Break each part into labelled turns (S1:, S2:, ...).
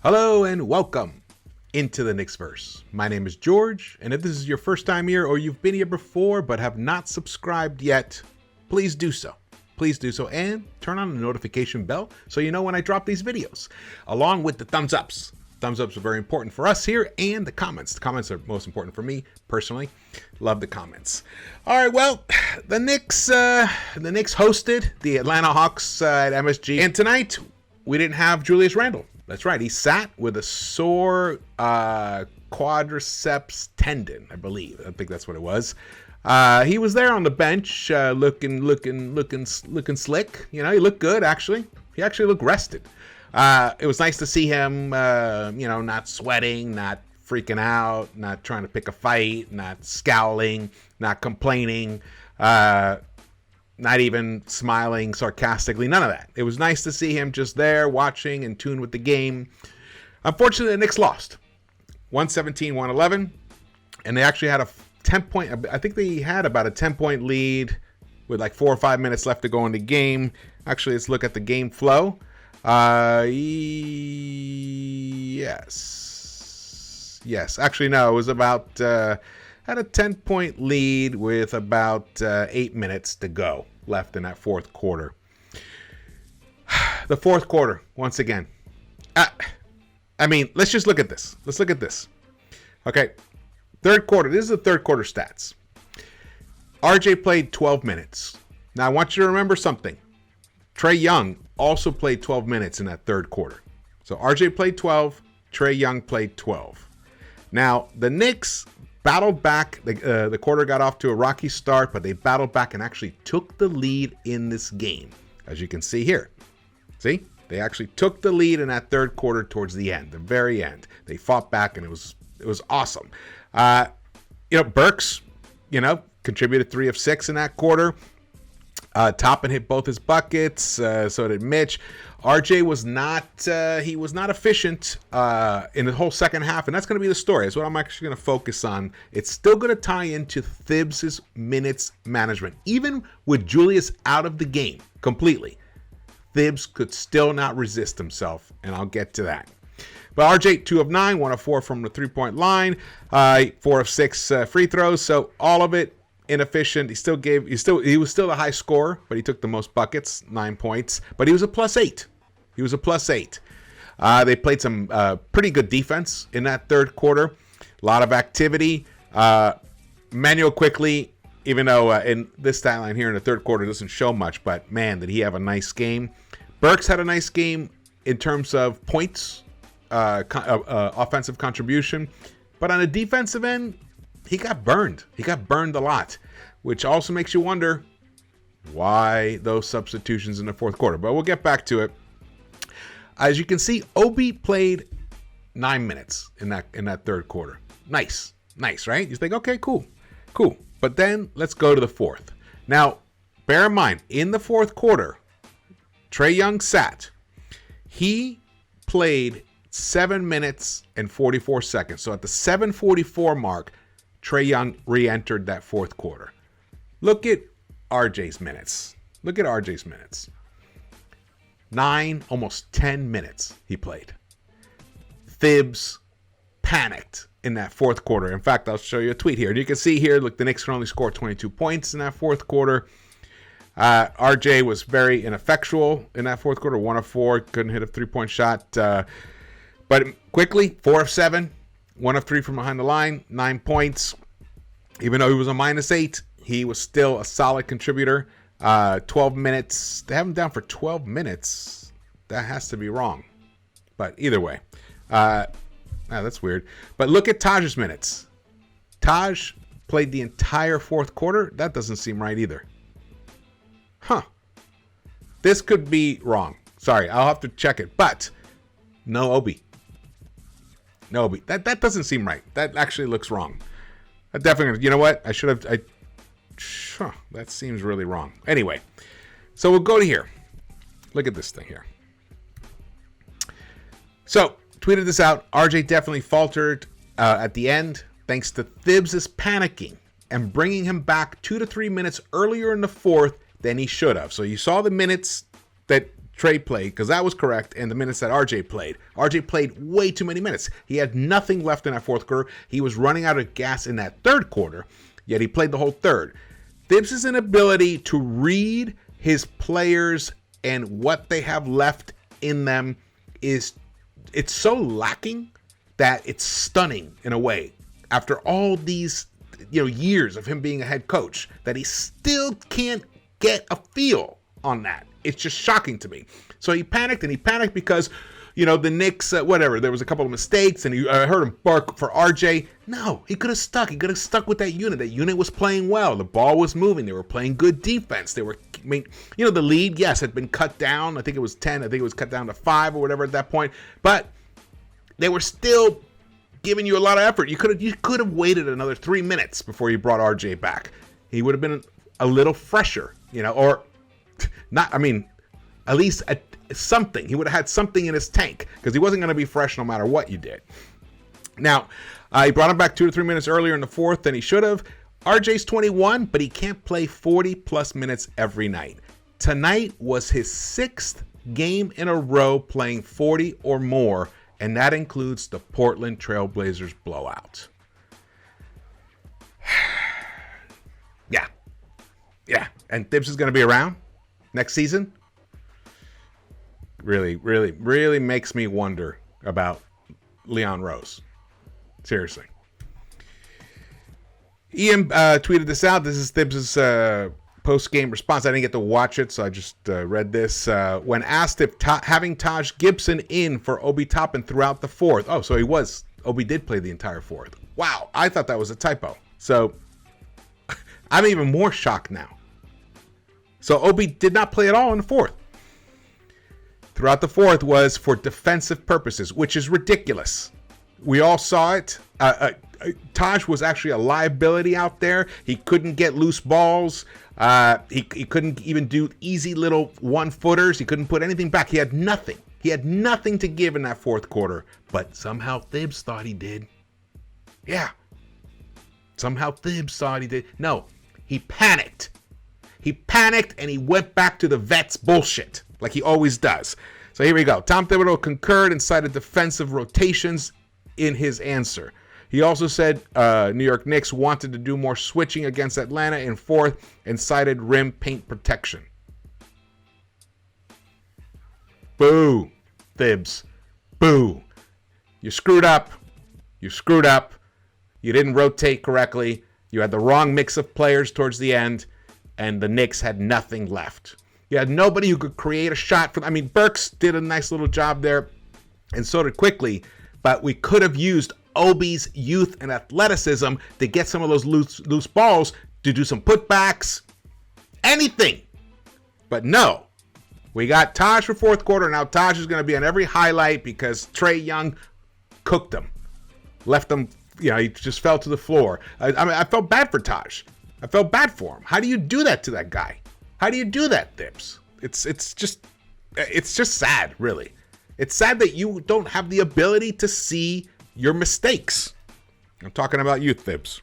S1: Hello and welcome into the Knicks-Verse. My name is George, and if this is your first time here or you've been here before but have not subscribed yet, please do so. Please do so and turn on the notification bell so you know when I drop these videos, along with the thumbs ups. Thumbs ups are very important for us here, and the comments. The comments are most important for me personally. Love the comments. All right, well, the Knicks hosted the Atlanta Hawks at MSG, and tonight we didn't have Julius Randle. That's right. He sat with a sore quadriceps tendon, I believe. I think that's what it was. He was there on the bench, looking slick. You know, he looked good actually. He actually looked rested. It was nice to see him, not sweating, not freaking out, not trying to pick a fight, not scowling, not complaining. Not even smiling sarcastically, none of that. It was nice to see him just there, watching, in tune with the game. Unfortunately, the Knicks lost. 117-111, and they actually had a 10-point, I think they had about a 10-point lead with like 4 or 5 minutes left to go in the game. Actually, let's look at the game flow. Yes. Actually, no, it was about... had a 10-point lead with about 8 minutes to go left in that fourth quarter. The fourth quarter, once again. Let's just look at this. Let's look at this. Okay, third quarter. This is the third quarter stats. RJ played 12 minutes. Now, I want you to remember something. Trae Young also played 12 minutes in that third quarter. So, RJ played 12. Trae Young played 12. Now, the Knicks battled back. The quarter got off to a rocky start, but they battled back and actually took the lead in this game, as you can see here. See? They actually took the lead in that third quarter towards the end, the very end. They fought back, and it was awesome. Burks, contributed 3 of 6 in that quarter. Toppin hit both his buckets. So did Mitch. RJ was not efficient in the whole second half, and that's going to be the story. That's what I'm actually going to focus on. It's still going to tie into Thibs' minutes management. Even with Julius out of the game completely, Thibs could still not resist himself, and I'll get to that. But RJ, 2 of 9, 1 of 4 from the three-point line, 4 of 6 free throws, so all of it inefficient. He was still a high scorer, but he took the most buckets, 9 points. But he was a +8. They played some pretty good defense in that third quarter. A lot of activity. Manuel quickly, even though in this stat line here in the third quarter doesn't show much, but man, did he have a nice game. Burks had a nice game in terms of points, offensive contribution. But on the defensive end, he got burned. He got burned a lot, which also makes you wonder why those substitutions in the fourth quarter. But we'll get back to it. As you can see, Obi played 9 minutes in that third quarter. Nice, right? You think, okay, cool. But then let's go to the fourth. Now, bear in mind, in the fourth quarter, Trae Young sat. He played 7 minutes and 44 seconds. So at the 7:44 mark, Trae Young re-entered that fourth quarter. Look at RJ's minutes. 9, almost 10 minutes he played. Thibs panicked in that fourth quarter. In fact, I'll show you a tweet here. And you can see here, look, the Knicks can only score 22 points in that fourth quarter. RJ was very ineffectual in that fourth quarter, 1 of 4, couldn't hit a three-point shot. But quickly, 4 of 7, 1 of 3 from behind the line, 9 points. Even though he was a -8, he was still a solid contributor. 12 minutes. They have him down for 12 minutes. That has to be wrong. But either way, that's weird. But look at Taj's minutes. Taj played the entire fourth quarter. That doesn't seem right either. This could be wrong. Sorry, I'll have to check it. But no Obi. No Obi. That doesn't seem right. That actually looks wrong. That definitely, you know what? That seems really wrong. Anyway, so we'll go to here. Look at this thing here. So, tweeted this out. RJ definitely faltered at the end thanks to Thibs' panicking and bringing him back 2 to 3 minutes earlier in the fourth than he should have. So you saw the minutes that Trey played, because that was correct, and the minutes that RJ played. RJ played way too many minutes. He had nothing left in that fourth quarter. He was running out of gas in that third quarter, yet he played the whole third. Thibs' inability to read his players and what they have left in them it's so lacking that it's stunning in a way. After all these years of him being a head coach, that he still can't get a feel on that. It's just shocking to me. So he panicked, and he panicked because, the Knicks, there was a couple of mistakes, and I heard him bark for RJ. No, he could have stuck. He could have stuck with that unit. That unit was playing well. The ball was moving. They were playing good defense. They were, the lead, yes, had been cut down. I think it was 10. I think it was cut down to 5 or whatever at that point. But they were still giving you a lot of effort. You could have waited another 3 minutes before you brought RJ back. He would have been a little fresher, or not. At least something. He would have had something in his tank, because he wasn't going to be fresh no matter what you did. Now, he brought him back 2 to 3 minutes earlier in the fourth than he should have. RJ's 21, but he can't play 40-plus minutes every night. Tonight was his 6th game in a row playing 40 or more, and that includes the Portland Trailblazers blowout. Yeah. And Thibs is going to be around next season? Really, really, really makes me wonder about Leon Rose. Seriously. Ian tweeted this out. This is Thibs' post-game response. I didn't get to watch it, so I just read this. When asked if having Taj Gibson in for Obi Toppin throughout the fourth. Oh, so Obi did play the entire fourth. Wow, I thought that was a typo. So I'm even more shocked now. So Obi did not play at all in the fourth. Throughout the fourth was for defensive purposes, which is ridiculous. We all saw it. Taj was actually a liability out there. He couldn't get loose balls. He couldn't even do easy little one-footers. He couldn't put anything back. He had nothing. He had nothing to give in that fourth quarter. But somehow Thibs thought he did. Yeah. Somehow Thibs thought he did. No, he panicked. He panicked and he went back to the vets bullshit, like he always does. So here we go. Tom Thibodeau concurred and cited defensive rotations in his answer. He also said New York Knicks wanted to do more switching against Atlanta in fourth and cited rim paint protection. Boo, Thibs. Boo. You screwed up. You screwed up. You didn't rotate correctly. You had the wrong mix of players towards the end, and the Knicks had nothing left. You had nobody who could create a shot. Burks did a nice little job there, and so did Quickly, but we could have used Obi's youth and athleticism to get some of those loose balls, to do some putbacks, anything. But no, we got Taj for fourth quarter. Now Taj is going to be on every highlight because Trae Young cooked him, left him. He just fell to the floor. I felt bad for Taj. I felt bad for him. How do you do that to that guy? How do you do that, Thibs? It's just sad, really. It's sad that you don't have the ability to see your mistakes. I'm talking about you, Thibs.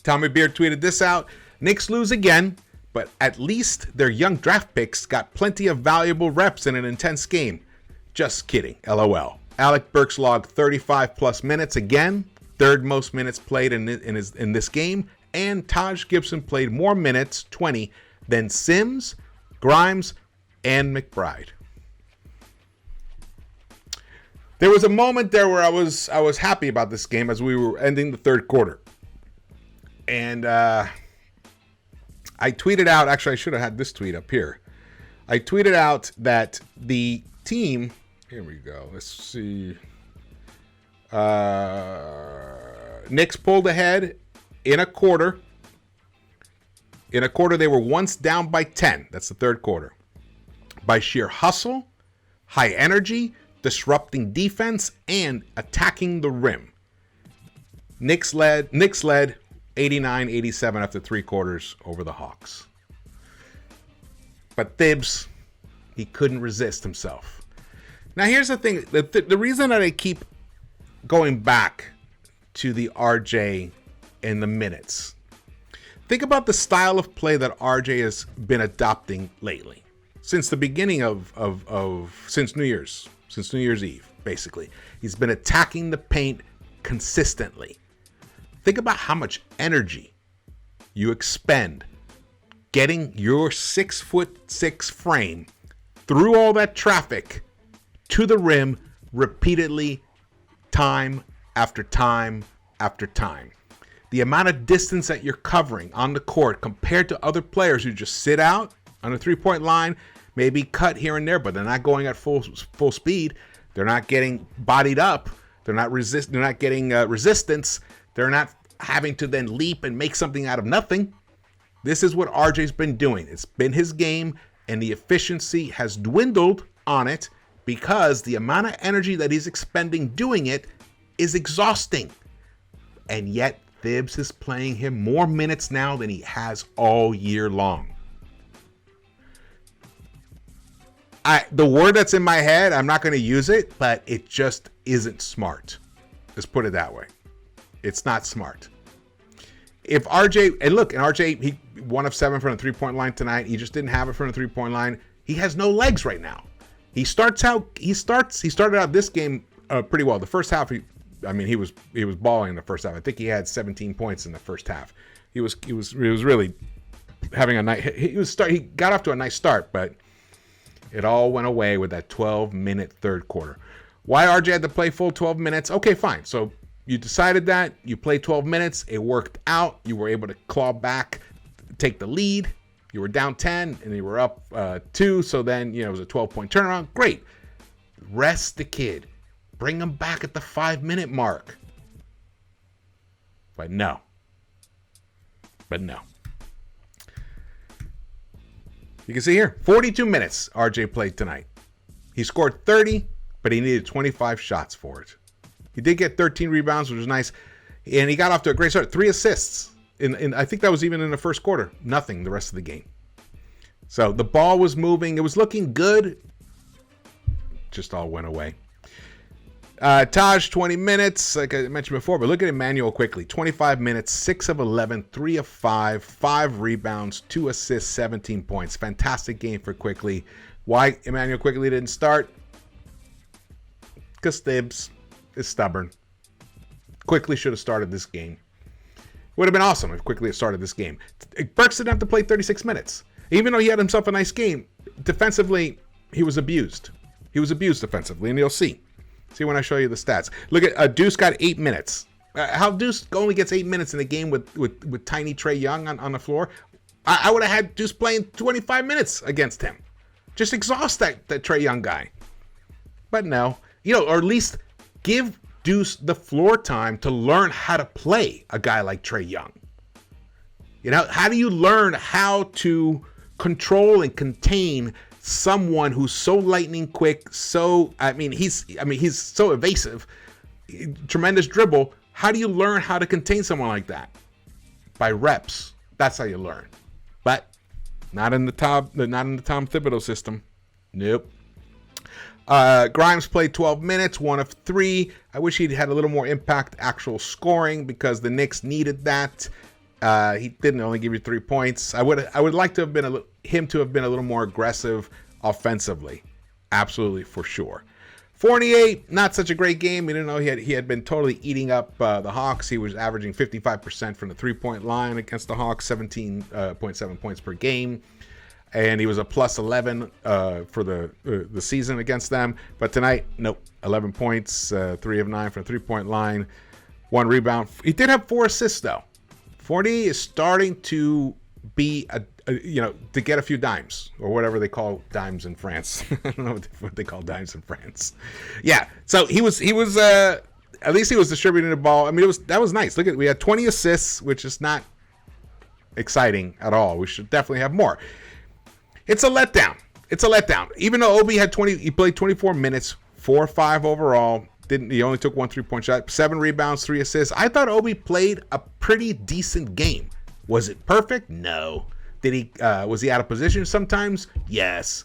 S1: Tommy Beard tweeted this out. Knicks lose again, but at least their young draft picks got plenty of valuable reps in an intense game. Just kidding. LOL. Alec Burks logged 35-plus minutes again, third most minutes played in this game, and Taj Gibson played more minutes, 20, than Sims, Grimes, and McBride. There was a moment there where I was happy about this game as we were ending the third quarter. And I tweeted out, actually I should have had this tweet up here. I tweeted out that the team, here we go, let's see. Knicks pulled ahead in a quarter. In a quarter, they were once down by 10. That's the third quarter. by sheer hustle, high energy, disrupting defense, and attacking the rim. Knicks led 89-87 after 3 quarters over the Hawks. But Thibs, he couldn't resist himself. Now here's the thing. The reason that I keep going back to the RJ and the minutes. Think about the style of play that RJ has been adopting lately. Since the beginning since New Year's Eve, basically. He's been attacking the paint consistently. Think about how much energy you expend getting your 6'6" frame through all that traffic to the rim repeatedly, time after time after time. The amount of distance that you're covering on the court compared to other players who just sit out on the 3-point line, maybe cut here and there, but they're not going at full speed. They're not getting bodied up. They're not getting resistance. They're not having to then leap and make something out of nothing. This is what RJ's been doing. It's been his game, and the efficiency has dwindled on it because the amount of energy that he's expending doing it is exhausting. And yet Thibs is playing him more minutes now than he has all year long. The word that's in my head, I'm not going to use it, but it just isn't smart. Let's put it that way. It's not smart. If RJ, and RJ, he 1 of 7 from the 3-point line tonight. He just didn't have it from the 3-point line. He has no legs right now. He started out this game pretty well. The first half, he was balling in the first half. I think he had 17 points in the first half. He was really having a nice. He got off to a nice start, but it all went away with that 12-minute third quarter. Why RJ had to play full 12 minutes? Okay, fine. So you decided that. You played 12 minutes. It worked out. You were able to claw back, take the lead. You were down 10, and you were up 2. So then, it was a 12-point turnaround. Great. Rest the kid. Bring him back at the 5-minute mark. But no. You can see here, 42 minutes RJ played tonight. He scored 30, but he needed 25 shots for it. He did get 13 rebounds, which was nice. And he got off to a great start. 3 assists. I think that was even in the first quarter. Nothing the rest of the game. So the ball was moving. It was looking good. Just all went away. Taj, 20 minutes, like I mentioned before, but look at Emmanuel quickly. 25 minutes, 6 of 11, 3 of 5, 5 rebounds, 2 assists, 17 points. Fantastic game for Quickly. Why Emmanuel Quickly didn't start? Because Thibs is stubborn. Quickly should have started this game. Would have been awesome if Quickly had started this game. Burks didn't have to play 36 minutes. Even though he had himself a nice game, defensively, he was abused. He was abused defensively, and you'll see. See when I show you the stats. Look at Deuce got 8 minutes. How Deuce only gets 8 minutes in a game with tiny Trae Young on the floor? I would have had Deuce playing 25 minutes against him. Just exhaust that Trae Young guy. But no. Or at least give Deuce the floor time to learn how to play a guy like Trae Young. How do you learn how to control and contain someone who's so lightning quick, he's so evasive, tremendous dribble. How do you learn how to contain someone like that? By reps. That's how you learn. But not in the Tom Thibodeau system. Nope. Grimes played 12 minutes, 1 of 3. I wish he'd had a little more impact, actual scoring, because the Knicks needed that. He didn't only give you 3 points. I would like to have been him to have been a little more aggressive offensively. Absolutely, for sure. Fournier, not such a great game. We didn't know he had been totally eating up the Hawks. He was averaging 55% from the 3-point line against the Hawks, 17.7 points per game. And he was a plus 11 for the season against them. But tonight, nope, 11 points, 3 of 9 from the 3-point line, 1 rebound. He did have 4 assists, though. Fournier is starting to be to get a few dimes, or whatever they call dimes in France. I don't know what they call dimes in France. Yeah, so he was at least he was distributing the ball. I mean, that was nice. Look we had 20 assists, which is not exciting at all. We should definitely have more. It's a letdown. it's a letdown. Even though Obi had he played 24 minutes, 4-5 overall. He only took 1 3-point shot, 7 rebounds, 3 assists. I thought Obi played a pretty decent game. Was it perfect? No. Was he out of position sometimes? Yes.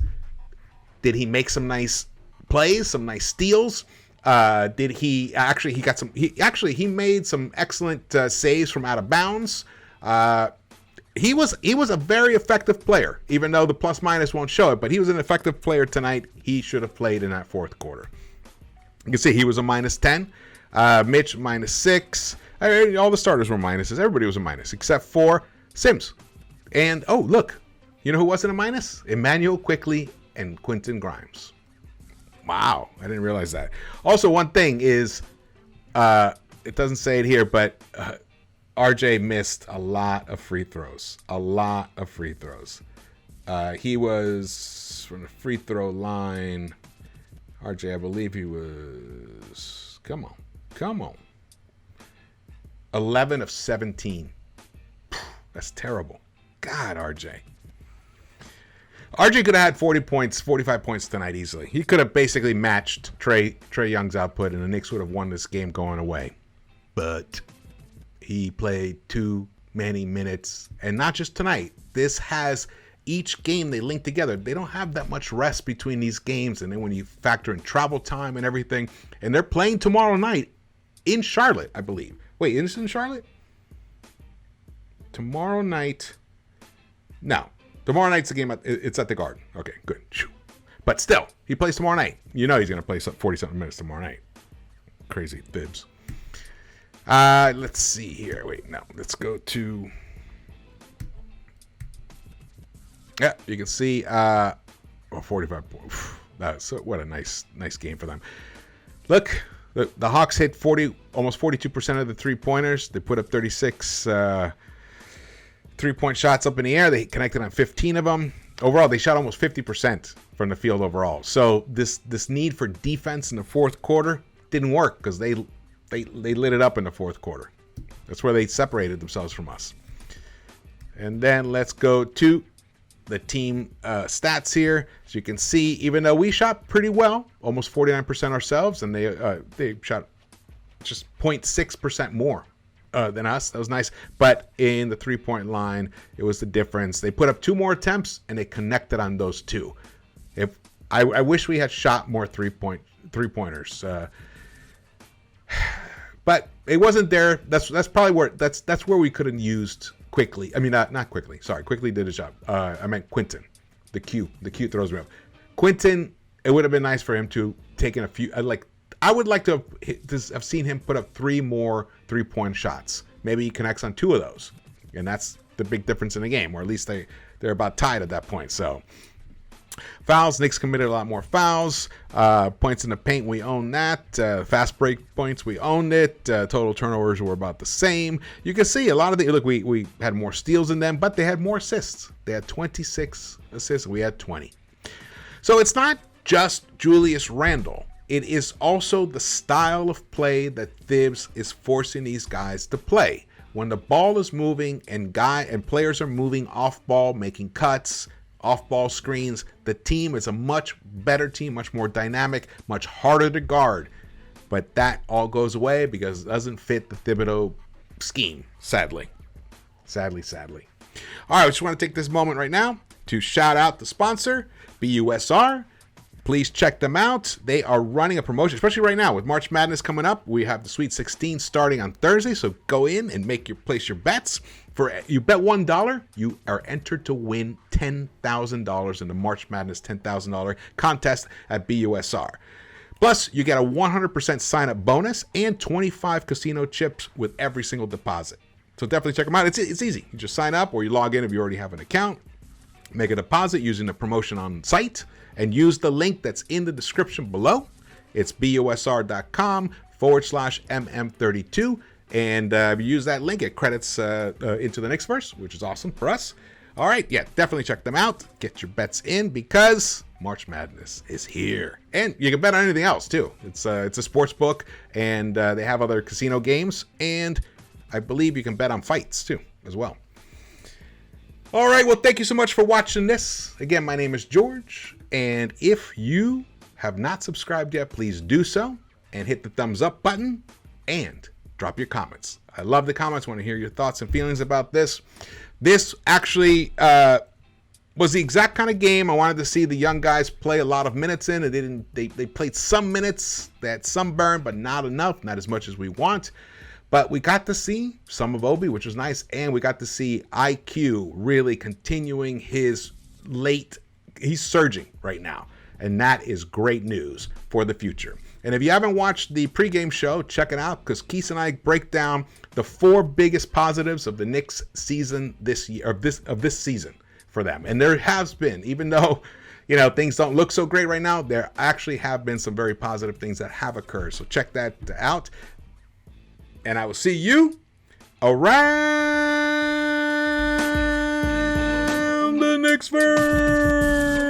S1: Did he make some nice plays, some nice steals? Did he actually? He made some excellent saves from out of bounds. He was a very effective player, even though the plus minus won't show it. But he was an effective player tonight. He should have played in that fourth quarter. You can see he was a -10. Mitch -6. All the starters were minuses. Everybody was a minus except for Sims. And look, you know who wasn't a minus? Emmanuel Quickley and Quentin Grimes. Wow, I didn't realize that. Also, one thing is, it doesn't say it here, but RJ missed a lot of free throws. He was from the free throw line. RJ, I believe he was, come on. 11 of 17. That's terrible. God, RJ. RJ could have had 40 points, 45 points tonight easily. He could have basically matched Trae Young's output, and the Knicks would have won this game going away. But he played too many minutes, and not just tonight. This has each game they link together. They don't have that much rest between these games, and then when you factor in travel time and everything, and they're playing tomorrow night in Charlotte, I believe. Wait, is it in Charlotte? Tomorrow night? No. Tomorrow night's the game. It's at the Garden. Okay, good. But still, he plays tomorrow night. You know he's going to play 40-something minutes tomorrow night. Crazy Thibs. Let's see here. Wait, no. Let's go to... Yeah, you can see 45 points. What a nice game for them. Look, the Hawks hit almost 42% of the three-pointers. They put up 36 three-point shots up in the air. They connected on 15 of them. Overall, they shot almost 50% from the field overall. So this need for defense in the fourth quarter didn't work because they lit it up in the fourth quarter. That's where they separated themselves from us. And then let's go to the team stats here. So you can see, even though we shot pretty well, almost 49% ourselves, and they shot just 0.6% more than us. That was nice. But in the three-point line, it was the difference. They put up 2 more attempts, and they connected on those 2. I wish we had shot more three-pointers. But it wasn't there. That's probably where we could have used Quickly. I mean, not Quickly. Sorry, Quickly did his job. I meant Quentin. The Q throws me up. Quentin, it would have been nice for him to take in a few. I would like to have seen him put up 3 more three-point shots. Maybe he connects on 2 of those, and that's the big difference in the game. Or at least they're about tied at that point. So fouls. Knicks committed a lot more fouls. Points in the paint, we own that. Fast break points, we owned it. Total turnovers were about the same. You can see a lot of look, we had more steals than them, but they had more assists. They had 26 assists. We had 20. So it's not just Julius Randle. It is also the style of play that Thibs is forcing these guys to play. When the ball is moving and players are moving off ball, making cuts, off-ball screens, the team is a much better team, much more dynamic, much harder to guard. But that all goes away because it doesn't fit the Thibodeau scheme, sadly. Sadly. All right, I just want to take this moment right now to shout out the sponsor, BUSR. Please check them out. They are running a promotion, especially right now with March Madness coming up. We have the Sweet 16 starting on Thursday, so go in and place your bets. You bet $1, you are entered to win $10,000 in the March Madness $10,000 contest at BUSR. Plus, you get a 100% sign-up bonus and 25 casino chips with every single deposit. So definitely check them out. It's easy. You just sign up or you log in if you already have an account. Make a deposit using the promotion on site and use the link that's in the description below. It's busr.com/MM32. And if you use that link, it credits into the Knicks-Verse, which is awesome for us. All right, yeah, definitely check them out. Get your bets in because March Madness is here. And you can bet on anything else, too. It's a sports book, and they have other casino games. And I believe you can bet on fights, too, as well. All right, well, thank you so much for watching this. Again, my name is George, and if you have not subscribed yet, please do so and hit the thumbs up button and drop your comments. I love the comments. I want to hear your thoughts and feelings about this. This actually was the exact kind of game I wanted to see the young guys play a lot of minutes in. They played some minutes, they had some burn, but not enough, not as much as we want. But we got to see some of Obi, which was nice, and we got to see IQ really continuing his he's surging right now, and that is great news for the future. And if you haven't watched the pregame show, check it out, because Keith and I break down the 4 biggest positives of the Knicks season this year, of this season for them. And there has been, even though things don't look so great right now, there actually have been some very positive things that have occurred. So check that out. And I will see you around the Knicks-Verse.